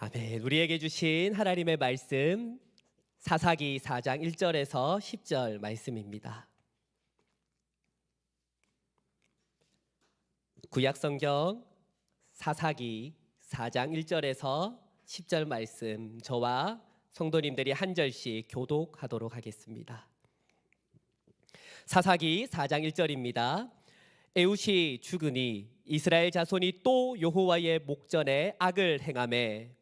아멘. 우리에게 주신 하나님의 말씀 사사기 4장 1절에서 10절 말씀입니다. 구약성경 사사기 4장 1절에서 10절 말씀 저와 성도님들이 한 절씩 교독하도록 하겠습니다. 사사기 4장 1절입니다. 에훗이 죽으니 이스라엘 자손이 또 여호와의 목전에 악을 행하매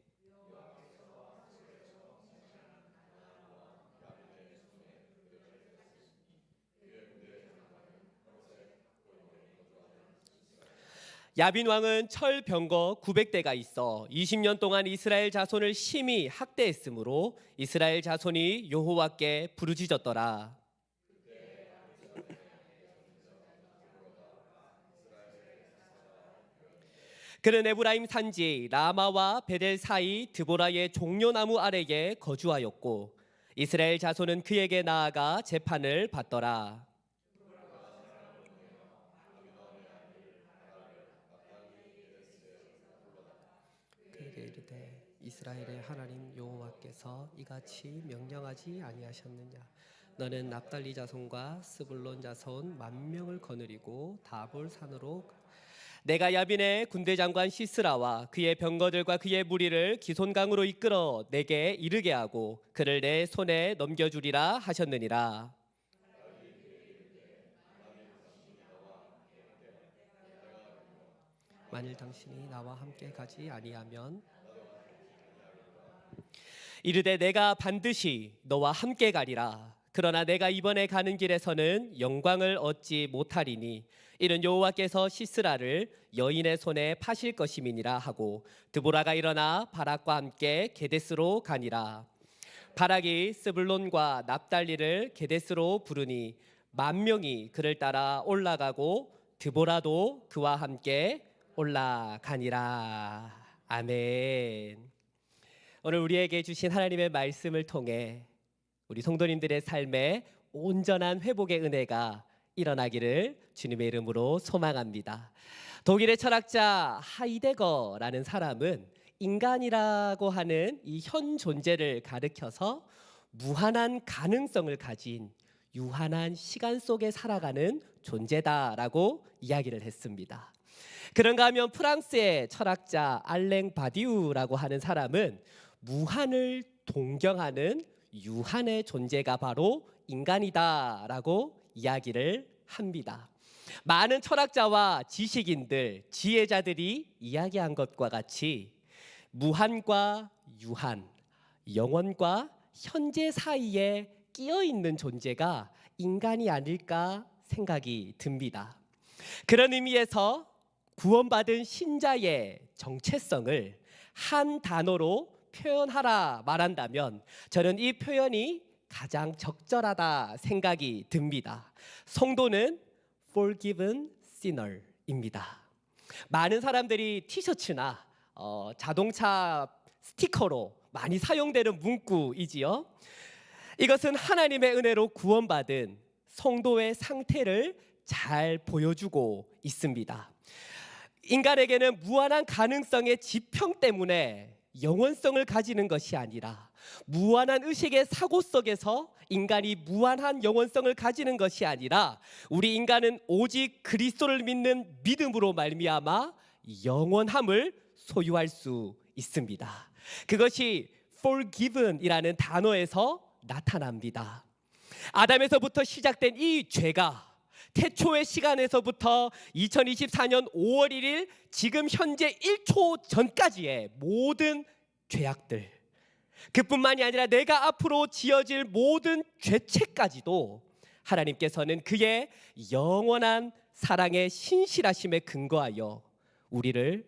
야빈 왕은 철 병거 900대가 있어 20년 동안 이스라엘 자손을 심히 학대했으므로 이스라엘 자손이 여호와께 부르짖었더라. 그는 에브라임 산지 라마와 베델 사이 드보라의 종려나무 아래에 거주하였고 이스라엘 자손은 그에게 나아가 재판을 받더라. 그에게 이르되 이스라엘의 하나님 여호와께서 이같이 명령하지 아니하셨느냐? 너는 납달리 자손과 스불론 자손 10,000명을 거느리고 다볼 산으로 내가 야빈의 군대 장관 시스라와 그의 병거들과 그의 무리를 기손강으로 이끌어 내게 이르게 하고 그를 내 손에 넘겨주리라 하셨느니라. 만일 당신이 나와 함께 가지 아니하면 이르되 내가 반드시 너와 함께 가리라. 그러나 내가 이번에 가는 길에서는 영광을 얻지 못하리니 이는 여호와께서 시스라를 여인의 손에 파실 것임이니라 하고 드보라가 일어나 바락과 함께 게데스로 가니라. 바락이 스불론과 납달리를 게데스로 부르니 10,000명이 그를 따라 올라가고 드보라도 그와 함께 올라가니라. 아멘. 오늘 우리에게 주신 하나님의 말씀을 통해 우리 성도님들의 삶에 온전한 회복의 은혜가 일어나기를 주님의 이름으로 소망합니다. 독일의 철학자 하이데거라는 사람은 인간이라고 하는 이 현 존재를 가리켜서 무한한 가능성을 가진 유한한 시간 속에 살아가는 존재다라고 이야기를 했습니다. 그런가 하면 프랑스의 철학자 알랭 바디우라고 하는 사람은 무한을 동경하는 유한의 존재가 바로 인간이다라고 이야기를 합니다. 많은 철학자와 지식인들, 지혜자들이 이야기한 것과 같이 무한과 유한, 영원과 현재 사이에 끼어 있는 존재가 인간이 아닐까 생각이 듭니다. 그런 의미에서 구원받은 신자의 정체성을 한 단어로 표현하라 말한다면 저는 이 표현이 가장 적절하다 생각이 듭니다. 성도는 forgiven sinner입니다. 많은 사람들이 티셔츠나 자동차 스티커로 많이 사용되는 문구이지요. 이것은 하나님의 은혜로 구원받은 성도의 상태를 잘 보여주고 있습니다. 인간에게는 무한한 가능성의 지평 때문에 영원성을 가지는 것이 아니라 무한한 의식의 사고 속에서 인간이 무한한 영원성을 가지는 것이 아니라 우리 인간은 오직 그리스도를 믿는 믿음으로 말미암아 영원함을 소유할 수 있습니다. 그것이 forgiven이라는 단어에서 나타납니다. 아담에서부터 시작된 이 죄가 태초의 시간에서부터 2024년 5월 1일 지금 현재 1초 전까지의 모든 죄악들, 그뿐만이 아니라 내가 앞으로 지어질 모든 죄책까지도 하나님께서는 그의 영원한 사랑의 신실하심에 근거하여 우리를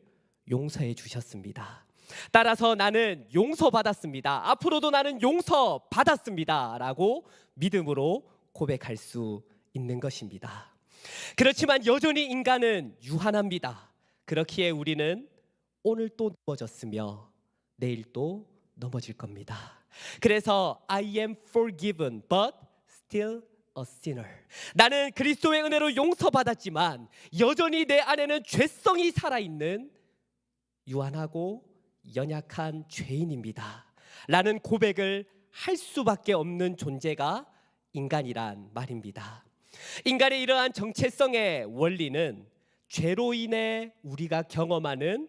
용서해 주셨습니다. 따라서 나는 용서받았습니다. 앞으로도 나는 용서받았습니다 라고 믿음으로 고백할 수 있는 것입니다. 그렇지만 여전히 인간은 유한합니다. 그렇기에 우리는 오늘 또 넘어졌으며 내일 또 넘어질 겁니다. 그래서 I am forgiven but still a sinner. 나는 그리스도의 은혜로 용서받았지만 여전히 내 안에는 죄성이 살아있는 유한하고 연약한 죄인입니다 라는 고백을 할 수밖에 없는 존재가 인간이란 말입니다. 인간의 이러한 정체성의 원리는 죄로 인해 우리가 경험하는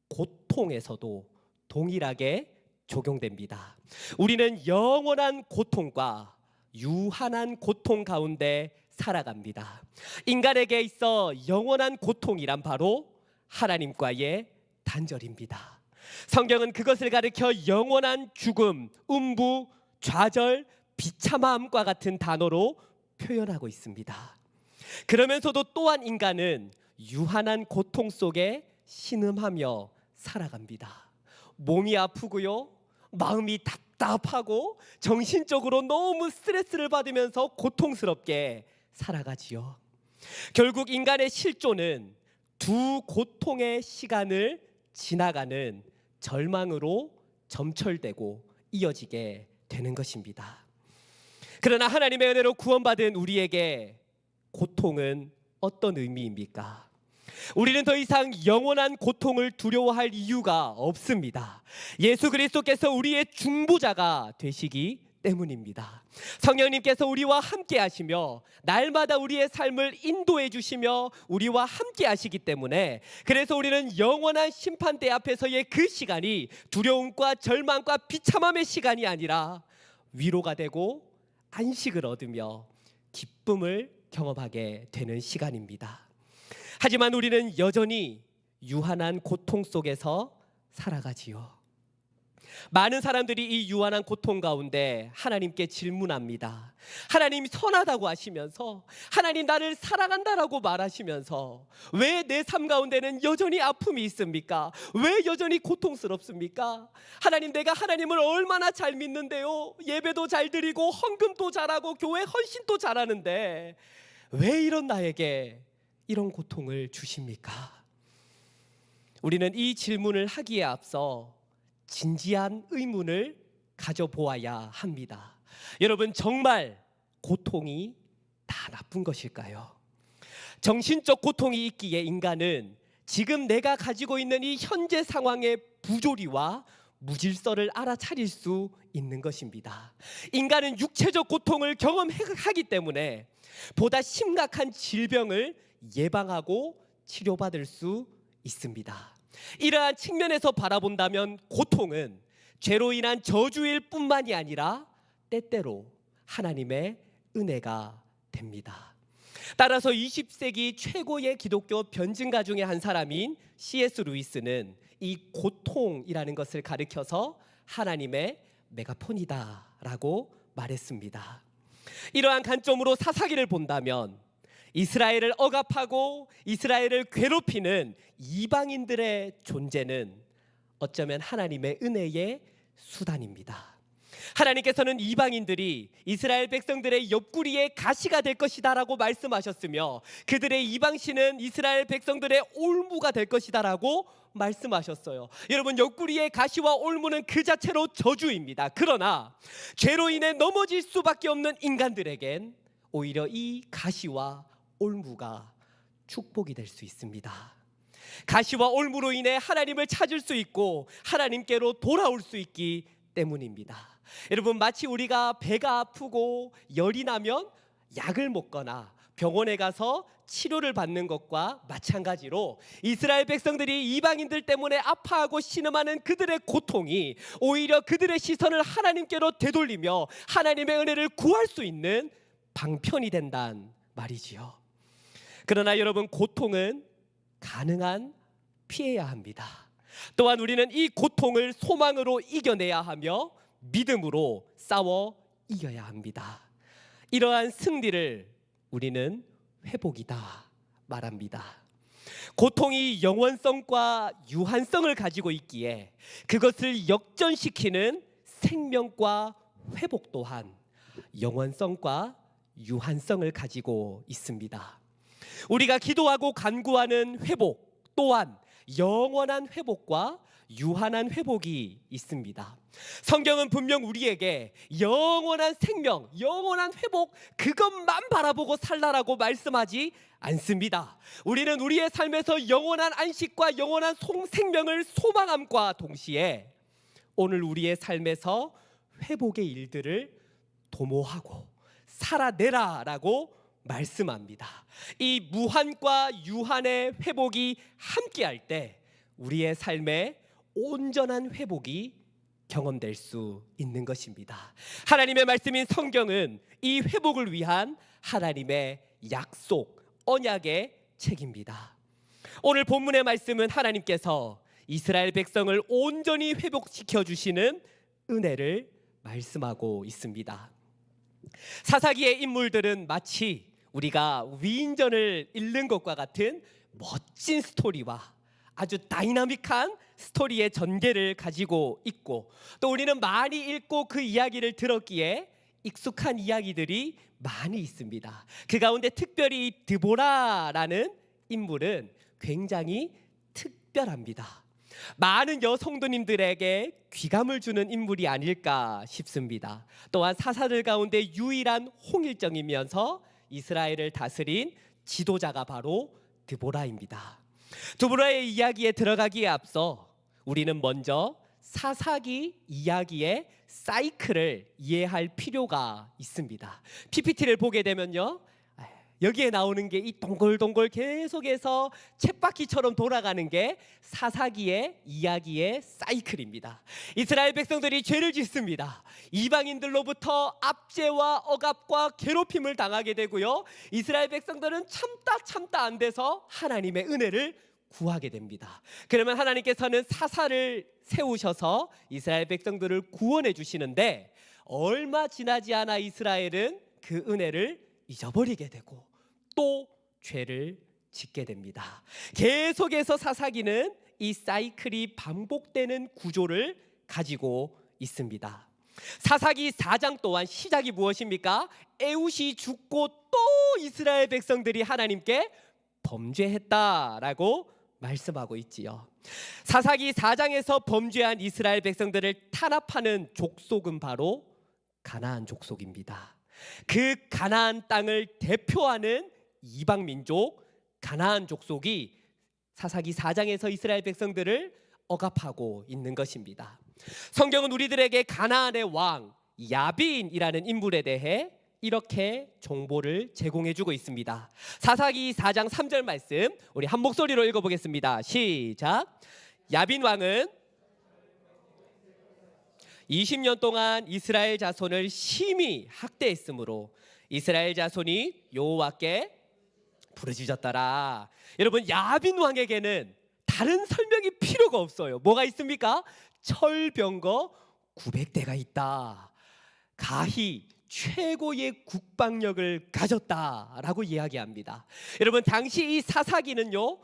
고통에서도 동일하게 적용됩니다. 우리는 영원한 고통과 유한한 고통 가운데 살아갑니다. 인간에게 있어 영원한 고통이란 바로 하나님과의 단절입니다. 성경은 그것을 가리켜 영원한 죽음, 음부, 좌절, 비참함과 같은 단어로 표현하고 있습니다. 그러면서도 또한 인간은 유한한 고통 속에 신음하며 살아갑니다. 몸이 아프고요, 마음이 답답하고 정신적으로 너무 스트레스를 받으면서 고통스럽게 살아가지요. 결국 인간의 실존은 두 고통의 시간을 지나가는 절망으로 점철되고 이어지게 되는 것입니다. 그러나 하나님의 은혜로 구원받은 우리에게 고통은 어떤 의미입니까? 우리는 더 이상 영원한 고통을 두려워할 이유가 없습니다. 예수 그리스도께서 우리의 중보자가 되시기 때문입니다. 성령님께서 우리와 함께 하시며 날마다 우리의 삶을 인도해 주시며 우리와 함께 하시기 때문에, 그래서 우리는 영원한 심판대 앞에서의 그 시간이 두려움과 절망과 비참함의 시간이 아니라 위로가 되고 안식을 얻으며 기쁨을 경험하게 되는 시간입니다. 하지만 우리는 여전히 유한한 고통 속에서 살아가지요. 많은 사람들이 이 유한한 고통 가운데 하나님께 질문합니다. 하나님이 선하다고 하시면서, 하나님 나를 사랑한다라고 말하시면서 왜 내 삶 가운데는 여전히 아픔이 있습니까? 왜 여전히 고통스럽습니까? 하나님, 내가 하나님을 얼마나 잘 믿는데요, 예배도 잘 드리고 헌금도 잘하고 교회 헌신도 잘하는데 왜 이런 나에게 이런 고통을 주십니까? 우리는 이 질문을 하기에 앞서 진지한 의문을 가져보아야 합니다. 여러분, 정말 고통이 다 나쁜 것일까요? 정신적 고통이 있기에 인간은 지금 내가 가지고 있는 이 현재 상황의 부조리와 무질서를 알아차릴 수 있는 것입니다. 인간은 육체적 고통을 경험하기 때문에 보다 심각한 질병을 예방하고 치료받을 수 있습니다. 이러한 측면에서 바라본다면 고통은 죄로 인한 저주일 뿐만이 아니라 때때로 하나님의 은혜가 됩니다. 따라서 20세기 최고의 기독교 변증가 중에 한 사람인 C.S. 루이스는 이 고통이라는 것을 가리켜서 하나님의 메가폰이다라고 말했습니다. 이러한 관점으로 사사기를 본다면 이스라엘을 억압하고 이스라엘을 괴롭히는 이방인들의 존재는 어쩌면 하나님의 은혜의 수단입니다. 하나님께서는 이방인들이 이스라엘 백성들의 옆구리에 가시가 될 것이다 라고 말씀하셨으며, 그들의 이방신은 이스라엘 백성들의 올무가 될 것이다 라고 말씀하셨어요. 여러분, 옆구리의 가시와 올무는 그 자체로 저주입니다. 그러나 죄로 인해 넘어질 수밖에 없는 인간들에겐 오히려 이 가시와 올무가 축복이 될 수 있습니다. 가시와 올무로 인해 하나님을 찾을 수 있고 하나님께로 돌아올 수 있기 때문입니다. 여러분, 마치 우리가 배가 아프고 열이 나면 약을 먹거나 병원에 가서 치료를 받는 것과 마찬가지로 이스라엘 백성들이 이방인들 때문에 아파하고 신음하는 그들의 고통이 오히려 그들의 시선을 하나님께로 되돌리며 하나님의 은혜를 구할 수 있는 방편이 된단 말이지요. 그러나 여러분, 고통은 가능한 피해야 합니다. 또한 우리는 이 고통을 소망으로 이겨내야 하며 믿음으로 싸워 이겨야 합니다. 이러한 승리를 우리는 회복이다 말합니다. 고통이 영원성과 유한성을 가지고 있기에 그것을 역전시키는 생명과 회복 또한 영원성과 유한성을 가지고 있습니다. 우리가 기도하고 간구하는 회복 또한 영원한 회복과 유한한 회복이 있습니다. 성경은 분명 우리에게 영원한 생명, 영원한 회복 그것만 바라보고 살라라고 말씀하지 않습니다. 우리는 우리의 삶에서 영원한 안식과 영원한 생명을 소망함과 동시에 오늘 우리의 삶에서 회복의 일들을 도모하고 살아내라라고 말씀합니다. 이 무한과 유한의 회복이 함께할 때 우리의 삶에 온전한 회복이 경험될 수 있는 것입니다. 하나님의 말씀인 성경은 이 회복을 위한 하나님의 약속, 언약의 책입니다. 오늘 본문의 말씀은 하나님께서 이스라엘 백성을 온전히 회복시켜 주시는 은혜를 말씀하고 있습니다. 사사기의 인물들은 마치 우리가 위인전을 읽는 것과 같은 멋진 스토리와 아주 다이나믹한 스토리의 전개를 가지고 있고, 또 우리는 많이 읽고 그 이야기를 들었기에 익숙한 이야기들이 많이 있습니다. 그 가운데 특별히 드보라라는 인물은 굉장히 특별합니다. 많은 여성도님들에게 귀감을 주는 인물이 아닐까 싶습니다. 또한 사사들 가운데 유일한 홍일정이면서 이스라엘을 다스린 지도자가 바로 드보라입니다. 드보라의 이야기에 들어가기에 앞서 우리는 먼저 사사기 이야기의 사이클을 이해할 필요가 있습니다. PPT를 보게 되면요, 여기에 나오는 게 이 동글동글 계속해서 쳇바퀴처럼 돌아가는 게 사사기의 이야기의 사이클입니다. 이스라엘 백성들이 죄를 짓습니다. 이방인들로부터 압제와 억압과 괴롭힘을 당하게 되고요, 이스라엘 백성들은 참다 안 돼서 하나님의 은혜를 구하게 됩니다. 그러면 하나님께서는 사사를 세우셔서 이스라엘 백성들을 구원해 주시는데, 얼마 지나지 않아 이스라엘은 그 은혜를 잊어버리게 되고 또 죄를 짓게 됩니다. 계속해서 사사기는 이 사이클이 반복되는 구조를 가지고 있습니다. 사사기 4장 또한 시작이 무엇입니까? 에훗이 죽고 또 이스라엘 백성들이 하나님께 범죄했다라고 말씀하고 있지요. 사사기 4장에서 범죄한 이스라엘 백성들을 탄압하는 족속은 바로 가나안 족속입니다. 그 가나안 땅을 대표하는 이방 민족 가나안 족속이 사사기 4장에서 이스라엘 백성들을 억압하고 있는 것입니다. 성경은 우리들에게 가나안의 왕 야빈이라는 인물에 대해 이렇게 정보를 제공해주고 있습니다. 사사기 4장 3절 말씀 우리 한 목소리로 읽어보겠습니다. 시작. 야빈 왕은 20년 동안 이스라엘 자손을 심히 학대했으므로 이스라엘 자손이 여호와께 부르짖었더라. 여러분, 야빈 왕에게는 다른 설명이 필요가 없어요. 뭐가 있습니까? 철병거 900대가 있다. 가히 최고의 국방력을 가졌다라고 이야기합니다. 여러분, 당시 이 사사기는요,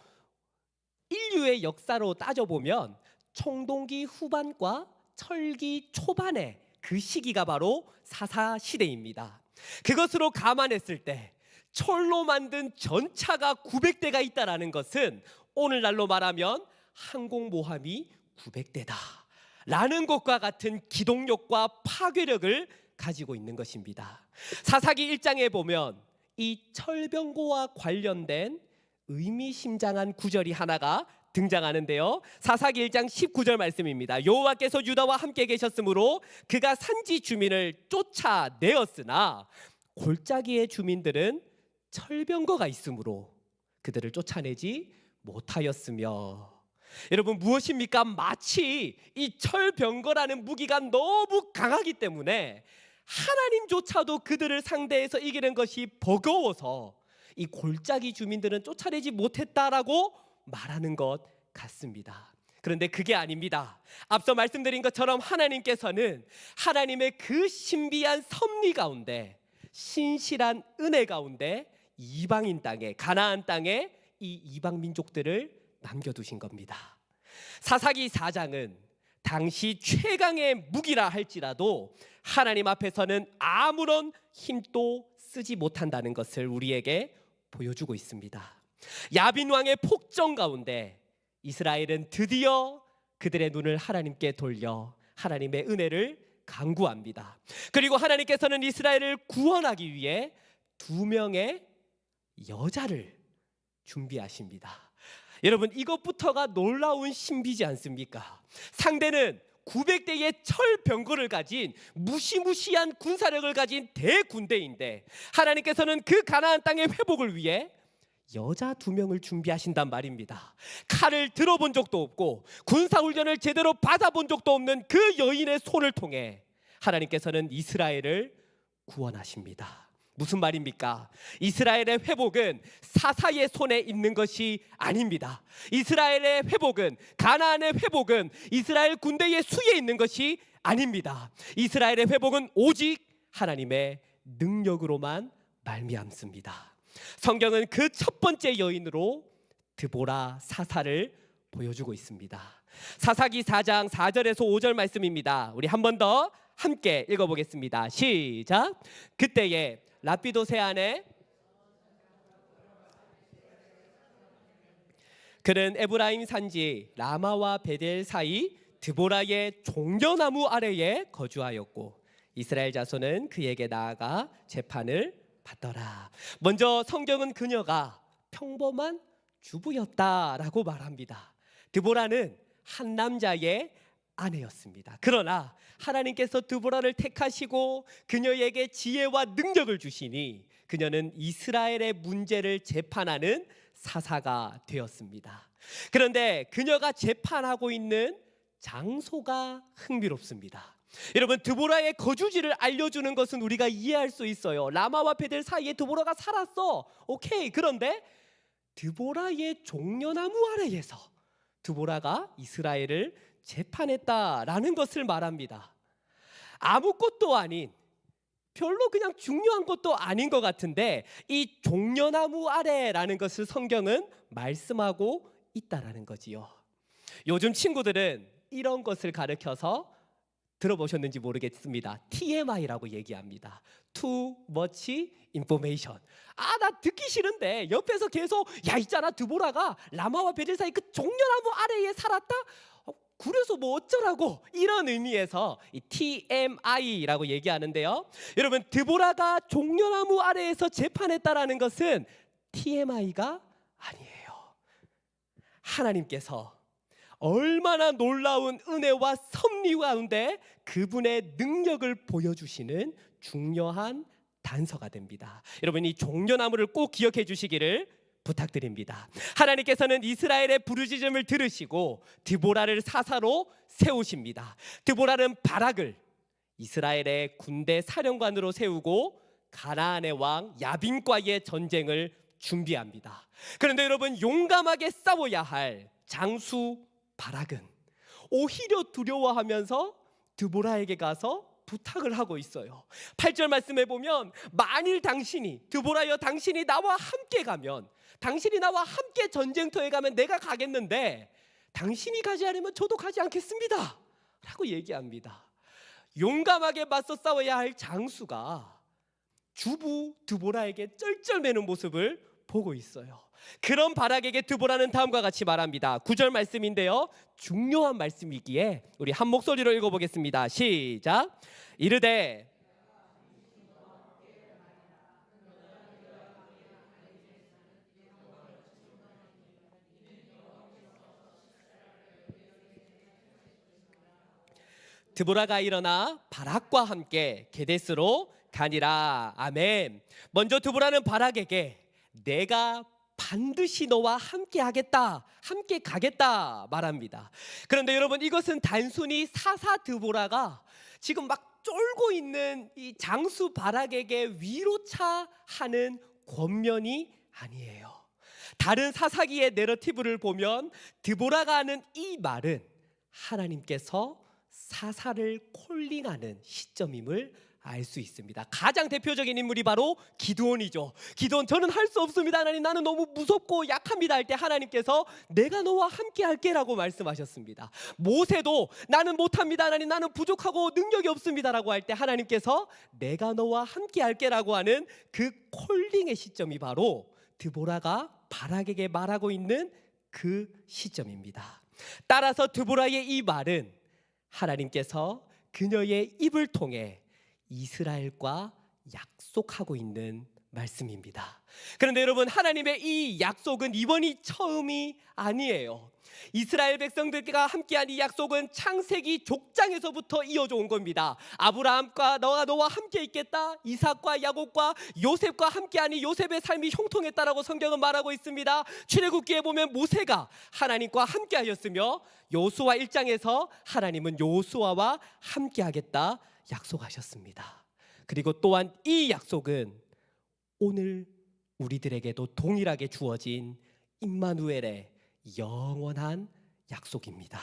인류의 역사로 따져보면 청동기 후반과 철기 초반의 그 시기가 바로 사사 시대입니다. 그것으로 감안했을 때 철로 만든 전차가 900대가 있다라는 것은 오늘날로 말하면 항공모함이 900대다 라는 것과 같은 기동력과 파괴력을 가지고 있는 것입니다. 사사기 1장에 보면 이 철병거와 관련된 의미심장한 구절이 하나가 등장하는데요, 사사기 1장 19절 말씀입니다. 여호와께서 유다와 함께 계셨으므로 그가 산지 주민을 쫓아내었으나 골짜기의 주민들은 철병거가 있으므로 그들을 쫓아내지 못하였으며. 여러분, 무엇입니까? 마치 이 철병거라는 무기가 너무 강하기 때문에 하나님조차도 그들을 상대해서 이기는 것이 버거워서 이 골짜기 주민들은 쫓아내지 못했다라고 말하는 것 같습니다. 그런데 그게 아닙니다. 앞서 말씀드린 것처럼 하나님께서는 하나님의 그 신비한 섭리 가운데, 신실한 은혜 가운데 이방인 땅에, 가나안 땅에 이 이방 민족들을 남겨두신 겁니다. 사사기 4장은 당시 최강의 무기라 할지라도 하나님 앞에서는 아무런 힘도 쓰지 못한다는 것을 우리에게 보여주고 있습니다. 야빈 왕의 폭정 가운데 이스라엘은 드디어 그들의 눈을 하나님께 돌려 하나님의 은혜를 간구합니다. 그리고 하나님께서는 이스라엘을 구원하기 위해 2명의 여자를 준비하십니다. 여러분, 이것부터가 놀라운 신비지 않습니까? 상대는 900대의 철병거를 가진 무시무시한 군사력을 가진 대군대인데 하나님께서는 그 가나안 땅의 회복을 위해 여자 2명을 준비하신단 말입니다. 칼을 들어본 적도 없고 군사훈련을 제대로 받아본 적도 없는 그 여인의 손을 통해 하나님께서는 이스라엘을 구원하십니다. 무슨 말입니까? 이스라엘의 회복은 사사의 손에 있는 것이 아닙니다. 이스라엘의 회복은, 가나안의 회복은 이스라엘 군대의 수에 있는 것이 아닙니다. 이스라엘의 회복은 오직 하나님의 능력으로만 말미암습니다. 성경은 그 첫 번째 여인으로 드보라 사사를 보여주고 있습니다. 사사기 4장 4절에서 5절 말씀입니다. 우리 한 번 더 함께 읽어보겠습니다. 시작. 그때에 라피도 세안에 그는 에브라임 산지 라마와 베델 사이 드보라의 종려나무 아래에 거주하였고 이스라엘 자손은 그에게 나아가 재판을 받더라. 먼저 성경은 그녀가 평범한 주부였다라고 말합니다. 드보라는 한 남자의 아내였습니다. 그러나 하나님께서 드보라를 택하시고 그녀에게 지혜와 능력을 주시니 그녀는 이스라엘의 문제를 재판하는 사사가 되었습니다. 그런데 그녀가 재판하고 있는 장소가 흥미롭습니다. 여러분, 드보라의 거주지를 알려주는 것은 우리가 이해할 수 있어요. 라마와 베델 사이에 드보라가 살았어. 오케이. 그런데 드보라의 종려나무 아래에서 드보라가 이스라엘을 재판했다라는 것을 말합니다. 아무것도 아닌, 별로 그냥 중요한 것도 아닌 것 같은데 이 종려나무 아래라는 것을 성경은 말씀하고 있다라는 거지요. 요즘 친구들은 이런 것을 가르쳐서 들어보셨는지 모르겠습니다. TMI라고 얘기합니다. Too much information. 나 듣기 싫은데 옆에서 계속 야 있잖아, 드보라가 라마와 베델 사이 그 종려나무 아래에 살았다? 그래서 뭐 어쩌라고, 이런 의미에서 이 TMI라고 얘기하는데요. 여러분, 드보라가 종려나무 아래에서 재판했다라는 것은 TMI가 아니에요. 하나님께서 얼마나 놀라운 은혜와 섭리 가운데 그분의 능력을 보여주시는 중요한 단서가 됩니다. 여러분, 이 종려나무를 꼭 기억해 주시기를 부탁드립니다. 하나님께서는 이스라엘의 부르짖음을 들으시고 드보라를 사사로 세우십니다. 드보라는 바락을 이스라엘의 군대 사령관으로 세우고 가나안의 왕 야빈과의 전쟁을 준비합니다. 그런데 여러분, 용감하게 싸워야 할 장수 바락은 오히려 두려워하면서 드보라에게 가서 부탁을 하고 있어요. 8절 말씀에 보면 만일 당신이, 드보라여 당신이 나와 함께 가면, 당신이 나와 함께 전쟁터에 가면 내가 가겠는데 당신이 가지 않으면 저도 가지 않겠습니다 라고 얘기합니다. 용감하게 맞서 싸워야 할 장수가 주부 드보라에게 쩔쩔매는 모습을 보고 있어요. 그런 바락에게 드보라는 다음과 같이 말합니다. 9절 말씀인데요, 중요한 말씀이기에 우리 한 목소리로 읽어보겠습니다. 시작. 이르되 드보라가 일어나 바락과 함께 게데스로 가니라. 아멘. 먼저 드보라는 바락에게 내가 반드시 너와 함께 하겠다, 함께 가겠다 말합니다. 그런데 여러분, 이것은 단순히 사사 드보라가 지금 막 쫄고 있는 이 장수 바락에게 위로차 하는 권면이 아니에요. 다른 사사기의 내러티브를 보면 드보라가 하는 이 말은 하나님께서 사사를 콜링하는 시점임을 알 수 있습니다. 가장 대표적인 인물이 바로 기드온이죠. 기드온, 저는 할 수 없습니다 하나님, 나는 너무 무섭고 약합니다 할 때 하나님께서 내가 너와 함께 할게 라고 말씀하셨습니다. 모세도 나는 못합니다 하나님, 나는 부족하고 능력이 없습니다 라고 할 때 하나님께서 내가 너와 함께 할게 라고 하는 그 콜링의 시점이 바로 드보라가 바락에게 말하고 있는 그 시점입니다. 따라서 드보라의 이 말은 하나님께서 그녀의 입을 통해 이스라엘과 약속하고 있는 말씀입니다. 그런데 여러분, 하나님의 이 약속은 이번이 처음이 아니에요. 이스라엘 백성들과 함께한 이 약속은 창세기 족장에서부터 이어져 온 겁니다. 아브라함과 너와 함께 있겠다, 이삭과 야곱과 요셉과 함께하니 요셉의 삶이 형통했다라고 성경은 말하고 있습니다. 출애굽기에 보면 모세가 하나님과 함께하였으며 여호수아 1장에서 하나님은 여호수아와 함께하겠다 약속하셨습니다. 그리고 또한 이 약속은 오늘 우리들에게도 동일하게 주어진 임마누엘의 영원한 약속입니다.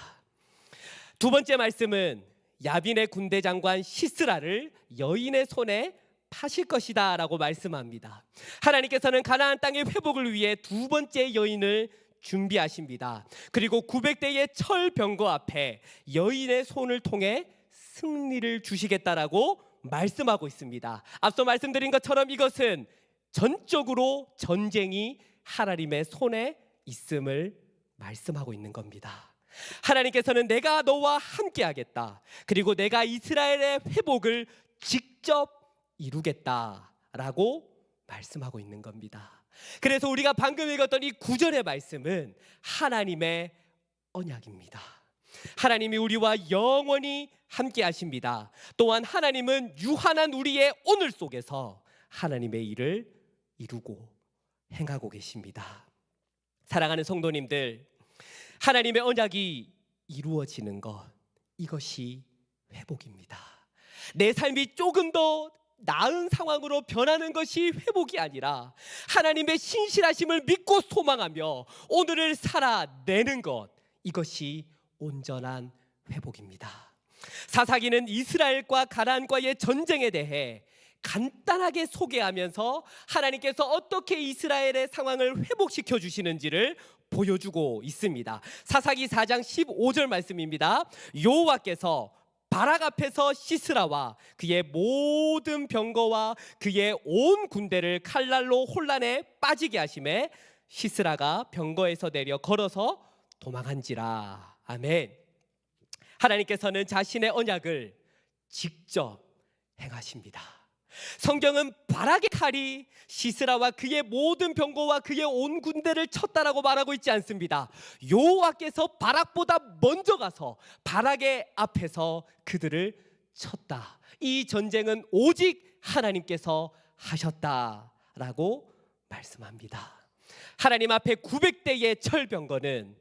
두 번째 말씀은 야빈의 군대 장관 시스라를 여인의 손에 파실 것이다 라고 말씀합니다. 하나님께서는 가나안 땅의 회복을 위해 두 번째 여인을 준비하십니다. 그리고 900대의 철병거 앞에 여인의 손을 통해 승리를 주시겠다라고 말씀하고 있습니다. 앞서 말씀드린 것처럼 이것은 전적으로 전쟁이 하나님의 손에 있음을 말씀하고 있는 겁니다. 하나님께서는 내가 너와 함께 하겠다, 그리고 내가 이스라엘의 회복을 직접 이루겠다라고 말씀하고 있는 겁니다. 그래서 우리가 방금 읽었던 이 9절의 말씀은 하나님의 언약입니다. 하나님이 우리와 영원히 함께 하십니다. 또한 하나님은 유한한 우리의 오늘 속에서 하나님의 일을 이루고 행하고 계십니다. 사랑하는 성도님들, 하나님의 언약이 이루어지는 것, 이것이 회복입니다. 내 삶이 조금 더 나은 상황으로 변하는 것이 회복이 아니라 하나님의 신실하심을 믿고 소망하며 오늘을 살아내는 것, 이것이 온전한 회복입니다. 사사기는 이스라엘과 가나안과의 전쟁에 대해 간단하게 소개하면서 하나님께서 어떻게 이스라엘의 상황을 회복시켜 주시는지를 보여주고 있습니다. 사사기 4장 15절 말씀입니다. 여호와께서 바락 앞에서 시스라와 그의 모든 병거와 그의 온 군대를 칼날로 혼란에 빠지게 하심에 시스라가 병거에서 내려 걸어서 도망한지라. 아멘. 하나님께서는 자신의 언약을 직접 행하십니다. 성경은 바락의 칼이 시스라와 그의 모든 병거와 그의 온 군대를 쳤다라고 말하고 있지 않습니다. 여호와께서 바락보다 먼저 가서 바락의 앞에서 그들을 쳤다. 이 전쟁은 오직 하나님께서 하셨다라고 말씀합니다. 하나님 앞에 900대의 철병거는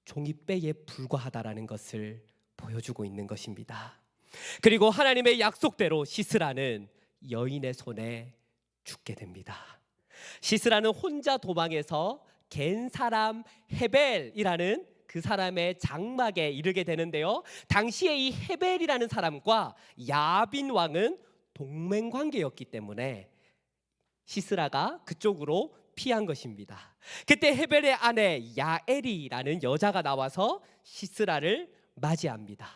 종이배에 불과하다라는 것을 보여주고 있는 것입니다. 그리고 하나님의 약속대로 시스라는 여인의 손에 죽게 됩니다. 시스라는 혼자 도망해서 겐 사람 헤벨이라는 그 사람의 장막에 이르게 되는데요, 당시에 이 헤벨이라는 사람과 야빈 왕은 동맹 관계였기 때문에 시스라가 그쪽으로 피한 것입니다. 그때 헤벨의 아내 야엘이라는 여자가 나와서 시스라를 맞이합니다.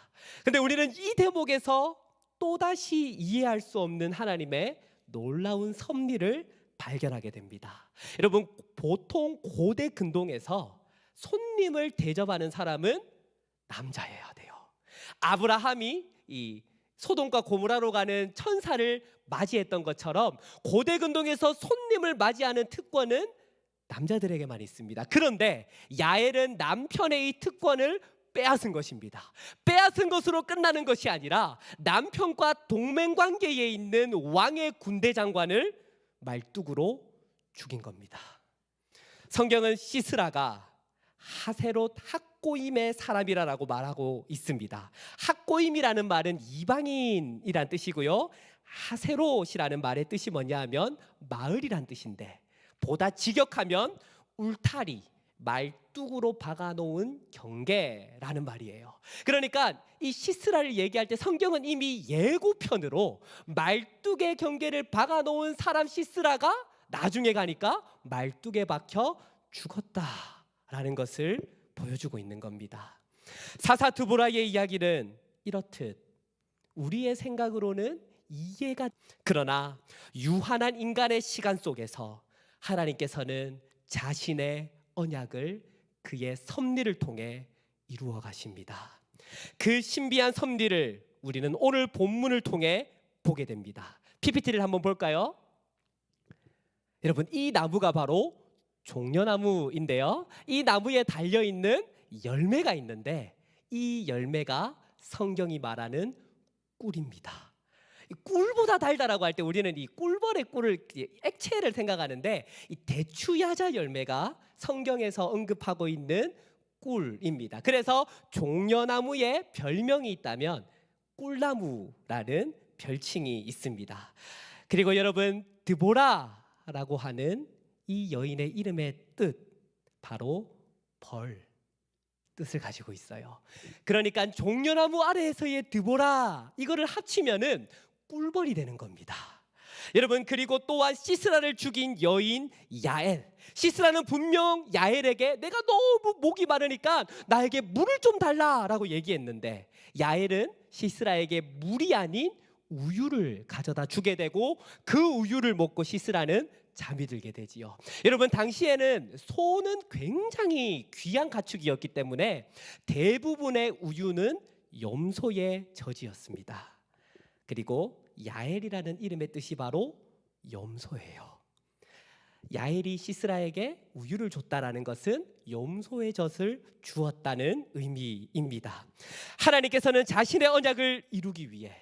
근데 우리는 이 대목에서 또다시 이해할 수 없는 하나님의 놀라운 섭리를 발견하게 됩니다. 여러분, 보통 고대 근동에서 손님을 대접하는 사람은 남자여야 돼요. 아브라함이 이 소돔과 고모라로 가는 천사를 맞이했던 것처럼 고대 근동에서 손님을 맞이하는 특권은 남자들에게만 있습니다. 그런데 야엘은 남편의 이 특권을 빼앗은 것입니다. 빼앗은 것으로 끝나는 것이 아니라 남편과 동맹 관계에 있는 왕의 군대 장관을 말뚝으로 죽인 겁니다. 성경은 시스라가 하세롯 학고임의 사람이라고 말하고 있습니다. 학고임이라는 말은 이방인이란 뜻이고요, 하세롯이라는 말의 뜻이 뭐냐 하면 마을이란 뜻인데, 보다 직역하면 울타리, 말뚝으로 박아놓은 경계라는 말이에요. 그러니까 이 시스라를 얘기할 때 성경은 이미 예고편으로 말뚝의 경계를 박아놓은 사람 시스라가 나중에 가니까 말뚝에 박혀 죽었다라는 것을 보여주고 있는 겁니다. 사사 드보라의 이야기는 이렇듯 우리의 생각으로는 이해가, 그러나 유한한 인간의 시간 속에서 하나님께서는 자신의 언약을 그의 섭리를 통해 이루어 가십니다. 그 신비한 섭리를 우리는 오늘 본문을 통해 보게 됩니다. PPT를 한번 볼까요? 여러분, 이 나무가 바로 종려나무인데요. 이 나무에 달려있는 열매가 있는데 이 열매가 성경이 말하는 꿀입니다. 꿀보다 달다라고 할 때 우리는 이 꿀벌의 꿀을, 액체를 생각하는데 이 대추야자 열매가 성경에서 언급하고 있는 꿀입니다. 그래서 종려나무에 별명이 있다면 꿀나무라는 별칭이 있습니다. 그리고 여러분, 드보라라고 하는 이 여인의 이름의 뜻, 바로 벌 뜻을 가지고 있어요. 그러니까 종려나무 아래에서의 드보라, 이거를 합치면은 꿀벌이 되는 겁니다. 여러분, 그리고 또한 시스라를 죽인 여인 야엘, 시스라는 분명 야엘에게 내가 너무 목이 마르니까 나에게 물을 좀 달라라고 얘기했는데 야엘은 시스라에게 물이 아닌 우유를 가져다 주게 되고 그 우유를 먹고 시스라는 잠이 들게 되지요. 여러분, 당시에는 소는 굉장히 귀한 가축이었기 때문에 대부분의 우유는 염소의 젖이었습니다. 그리고 야엘이라는 이름의 뜻이 바로 염소예요. 야엘이 시스라에게 우유를 줬다라는 것은 염소의 젖을 주었다는 의미입니다. 하나님께서는 자신의 언약을 이루기 위해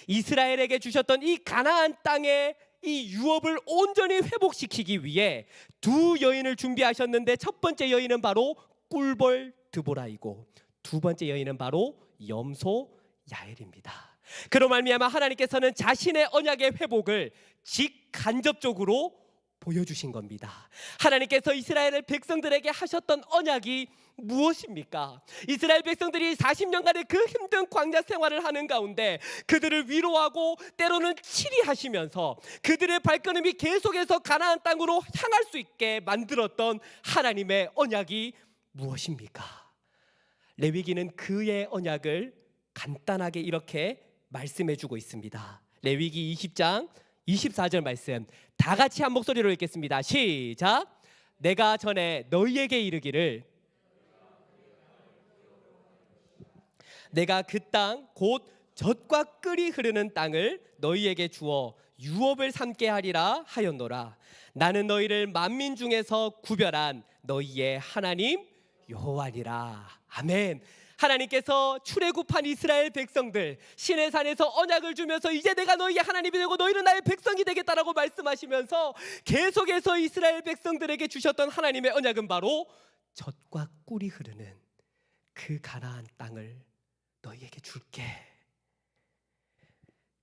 이스라엘에게 주셨던 이 가나안 땅의 이 유업을 온전히 회복시키기 위해 두 여인을 준비하셨는데 첫 번째 여인은 바로 꿀벌 드보라이고 두 번째 여인은 바로 염소 야엘입니다. 그로 말미암아 하나님께서는 자신의 언약의 회복을 직간접적으로 보여주신 겁니다. 하나님께서 이스라엘 백성들에게 하셨던 언약이 무엇입니까? 이스라엘 백성들이 40년간의 그 힘든 광야 생활을 하는 가운데 그들을 위로하고 때로는 치리하시면서 그들의 발걸음이 계속해서 가나안 땅으로 향할 수 있게 만들었던 하나님의 언약이 무엇입니까? 레위기는 그의 언약을 간단하게 이렇게 말씀해주고 있습니다. 레위기 20장 24절 말씀 다 같이 한 목소리로 읽겠습니다. 시작. 내가 전에 너희에게 이르기를 내가 그 땅 곧 젖과 꿀이 흐르는 땅을 너희에게 주어 유업을 삼게 하리라 하였노라. 나는 너희를 만민 중에서 구별한 너희의 하나님 여호와니라. 아멘. 하나님께서 출애굽한 이스라엘 백성들 시내산에서 언약을 주면서 이제 내가 너희의 하나님이 되고 너희는 나의 백성이 되겠다라고 말씀하시면서 계속해서 이스라엘 백성들에게 주셨던 하나님의 언약은 바로 젖과 꿀이 흐르는 그 가나안 땅을 너희에게 줄게.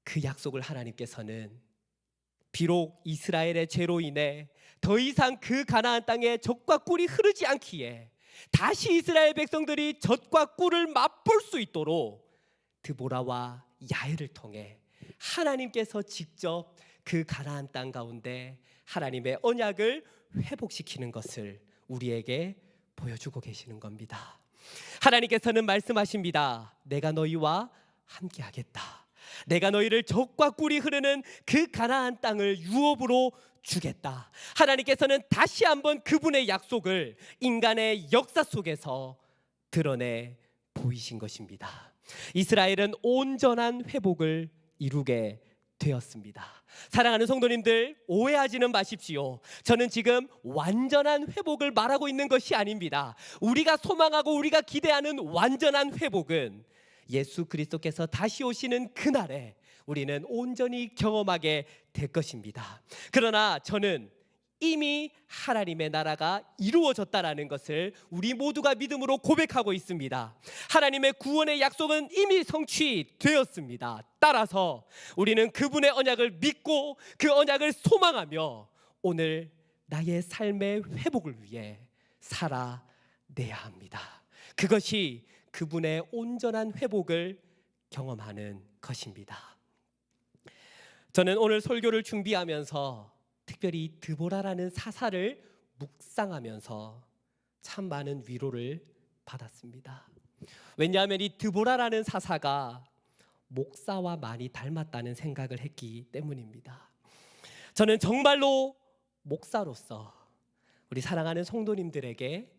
그 약속을 하나님께서는 비록 이스라엘의 죄로 인해 더 이상 그 가나안 땅에 젖과 꿀이 흐르지 않기에 다시 이스라엘 백성들이 젖과 꿀을 맛볼 수 있도록 드보라와 야엘을 통해 하나님께서 직접 그 가나안 땅 가운데 하나님의 언약을 회복시키는 것을 우리에게 보여주고 계시는 겁니다. 하나님께서는 말씀하십니다. 내가 너희와 함께하겠다. 내가 너희를 젖과 꿀이 흐르는 그 가나안 땅을 유업으로 주겠다. 하나님께서는 다시 한번 그분의 약속을 인간의 역사 속에서 드러내 보이신 것입니다. 이스라엘은 온전한 회복을 이루게 되었습니다. 사랑하는 성도님들, 오해하지는 마십시오. 저는 지금 완전한 회복을 말하고 있는 것이 아닙니다. 우리가 소망하고 우리가 기대하는 완전한 회복은 예수 그리스도께서 다시 오시는 그날에 우리는 온전히 경험하게 될 것입니다. 그러나 저는 이미 하나님의 나라가 이루어졌다라는 것을 우리 모두가 믿음으로 고백하고 있습니다. 하나님의 구원의 약속은 이미 성취되었습니다. 따라서 우리는 그분의 언약을 믿고 그 언약을 소망하며 오늘 나의 삶의 회복을 위해 살아내야 합니다. 그것이 그분의 온전한 회복을 경험하는 것입니다. 저는 오늘 설교를 준비하면서 특별히 드보라라는 사사를 묵상하면서 참 많은 위로를 받았습니다. 왜냐하면 이 드보라라는 사사가 목사와 많이 닮았다는 생각을 했기 때문입니다. 저는 정말로 목사로서 우리 사랑하는 성도님들에게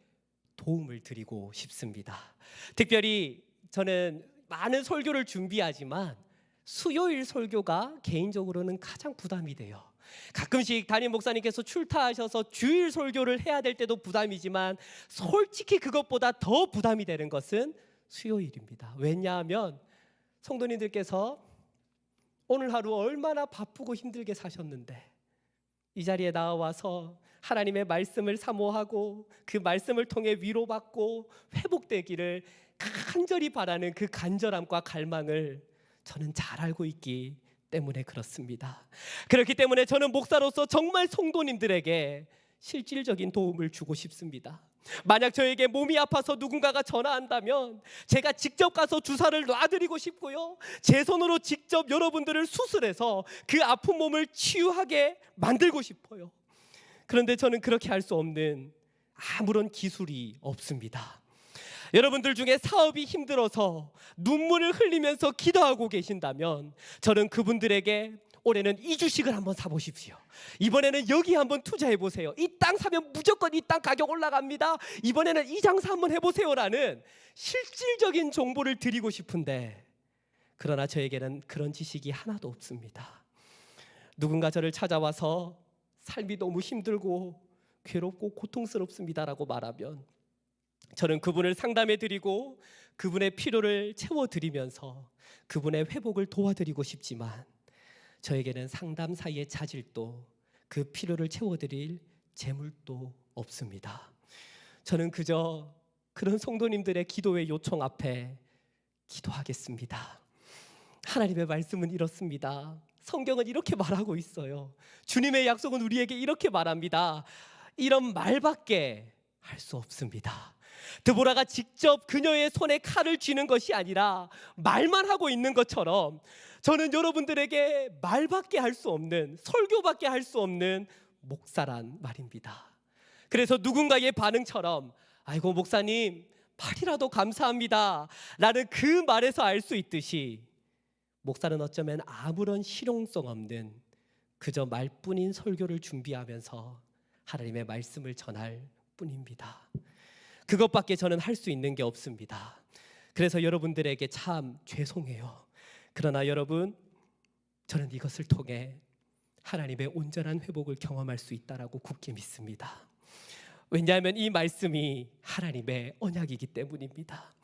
도움을 드리고 싶습니다. 특별히 저는 많은 설교를 준비하지만 수요일 설교가 개인적으로는 가장 부담이 돼요. 가끔씩 담임 목사님께서 출타하셔서 주일 설교를 해야 될 때도 부담이지만 솔직히 그것보다 더 부담이 되는 것은 수요일입니다. 왜냐하면 성도님들께서 오늘 하루 얼마나 바쁘고 힘들게 사셨는데 이 자리에 나와서 하나님의 말씀을 사모하고 그 말씀을 통해 위로받고 회복되기를 간절히 바라는 그 간절함과 갈망을 저는 잘 알고 있기 때문에 그렇습니다. 그렇기 때문에 저는 목사로서 정말 성도님들에게 실질적인 도움을 주고 싶습니다. 만약 저에게 몸이 아파서 누군가가 전화한다면 제가 직접 가서 주사를 놔드리고 싶고요, 제 손으로 직접 여러분들을 수술해서 그 아픈 몸을 치유하게 만들고 싶어요. 그런데 저는 그렇게 할 수 없는 아무런 기술이 없습니다. 여러분들 중에 사업이 힘들어서 눈물을 흘리면서 기도하고 계신다면 저는 그분들에게 올해는 이 주식을 한번 사보십시오. 이번에는 여기 한번 투자해보세요. 이 땅 사면 무조건 이 땅 가격 올라갑니다. 이번에는 이 장사 한번 해보세요라는 실질적인 정보를 드리고 싶은데, 그러나 저에게는 그런 지식이 하나도 없습니다. 누군가 저를 찾아와서 삶이 너무 힘들고 괴롭고 고통스럽습니다라고 말하면 저는 그분을 상담해드리고 그분의 필요를 채워드리면서 그분의 회복을 도와드리고 싶지만 저에게는 상담 사이의 자질도 그 필요를 채워드릴 재물도 없습니다. 저는 그저 그런 성도님들의 기도의 요청 앞에 기도하겠습니다. 하나님의 말씀은 이렇습니다. 성경은 이렇게 말하고 있어요. 주님의 약속은 우리에게 이렇게 말합니다. 이런 말밖에 할 수 없습니다. 드보라가 직접 그녀의 손에 칼을 쥐는 것이 아니라 말만 하고 있는 것처럼 저는 여러분들에게 말밖에 할 수 없는, 설교밖에 할 수 없는 목사란 말입니다. 그래서 누군가의 반응처럼 아이고 목사님 말이라도 감사합니다 라는 그 말에서 알 수 있듯이 목사는 어쩌면 아무런 실용성 없는 그저 말뿐인 설교를 준비하면서 하나님의 말씀을 전할 뿐입니다. 그것밖에 저는 할 수 있는 게 없습니다. 그래서 여러분들에게 참 죄송해요. 그러나 여러분, 저는 이것을 통해 하나님의 온전한 회복을 경험할 수 있다라고 굳게 믿습니다. 왜냐하면 이 말씀이 하나님의 언약이기 때문입니다.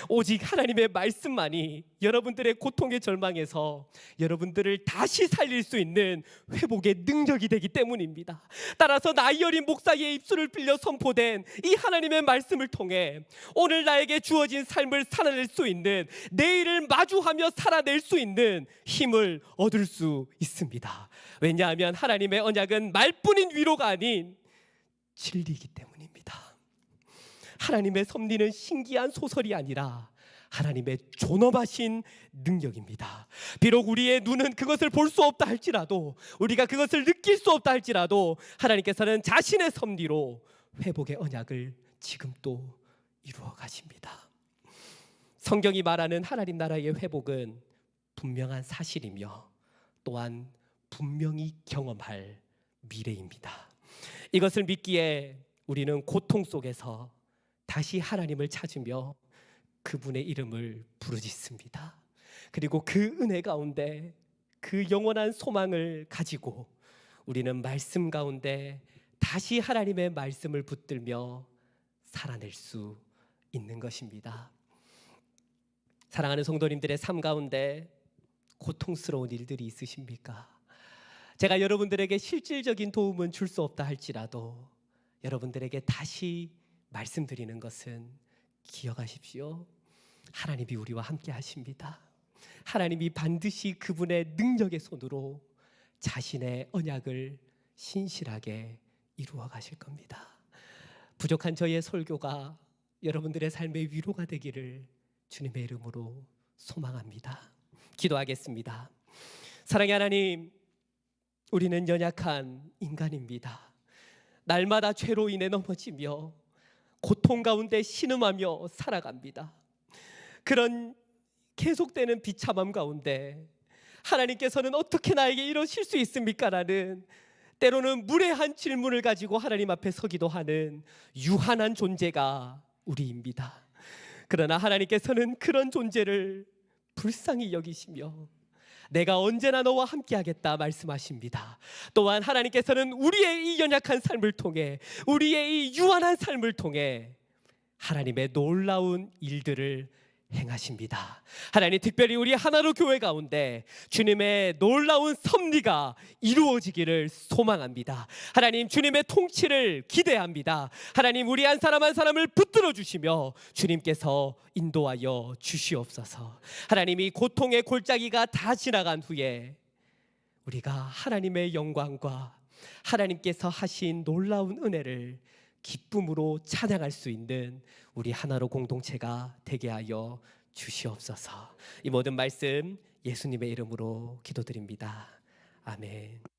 오직 하나님의 말씀만이 여러분들의 고통의 절망에서 여러분들을 다시 살릴 수 있는 회복의 능력이 되기 때문입니다. 따라서 나이 어린 목사의 입술을 빌려 선포된 이 하나님의 말씀을 통해 오늘 나에게 주어진 삶을 살아낼 수 있는, 내일을 마주하며 살아낼 수 있는 힘을 얻을 수 있습니다. 왜냐하면 하나님의 언약은 말뿐인 위로가 아닌 진리이기 때문입니다. 하나님의 섭리는 신기한 소설이 아니라 하나님의 존엄하신 능력입니다. 비록 우리의 눈은 그것을 볼 수 없다 할지라도, 우리가 그것을 느낄 수 없다 할지라도 하나님께서는 자신의 섭리로 회복의 언약을 지금 또 이루어 가십니다. 성경이 말하는 하나님 나라의 회복은 분명한 사실이며 또한 분명히 경험할 미래입니다. 이것을 믿기에 우리는 고통 속에서 다시 하나님을 찾으며 그분의 이름을 부르짖습니다. 그리고 그 은혜 가운데 그 영원한 소망을 가지고 우리는 말씀 가운데 다시 하나님의 말씀을 붙들며 살아낼 수 있는 것입니다. 사랑하는 성도님들의 삶 가운데 고통스러운 일들이 있으십니까? 제가 여러분들에게 실질적인 도움은 줄 수 없다 할지라도 여러분들에게 다시 말씀드리는 것은 기억하십시오. 하나님이 우리와 함께 하십니다. 하나님이 반드시 그분의 능력의 손으로 자신의 언약을 신실하게 이루어 가실 겁니다. 부족한 저의 설교가 여러분들의 삶의 위로가 되기를 주님의 이름으로 소망합니다. 기도하겠습니다. 사랑의 하나님, 우리는 연약한 인간입니다. 날마다 죄로 인해 넘어지며 고통 가운데 신음하며 살아갑니다. 그런 계속되는 비참함 가운데 하나님께서는 어떻게 나에게 이러실 수 있습니까? 라는 때로는 무례한 질문을 가지고 하나님 앞에 서기도 하는 유한한 존재가 우리입니다. 그러나 하나님께서는 그런 존재를 불쌍히 여기시며 내가 언제나 너와 함께하겠다 말씀하십니다. 또한 하나님께서는 우리의 이 연약한 삶을 통해, 우리의 이 유한한 삶을 통해 하나님의 놀라운 일들을 행하십니다. 하나님, 특별히 우리 하나로 교회 가운데 주님의 놀라운 섭리가 이루어지기를 소망합니다. 하나님, 주님의 통치를 기대합니다. 하나님, 우리 한 사람 한 사람을 붙들어 주시며 주님께서 인도하여 주시옵소서. 하나님, 이 고통의 골짜기가 다 지나간 후에 우리가 하나님의 영광과 하나님께서 하신 놀라운 은혜를 기쁨으로 찬양할 수 있는 우리 하나로 공동체가 되게 하여 주시옵소서. 이 모든 말씀 예수님의 이름으로 기도드립니다. 아멘.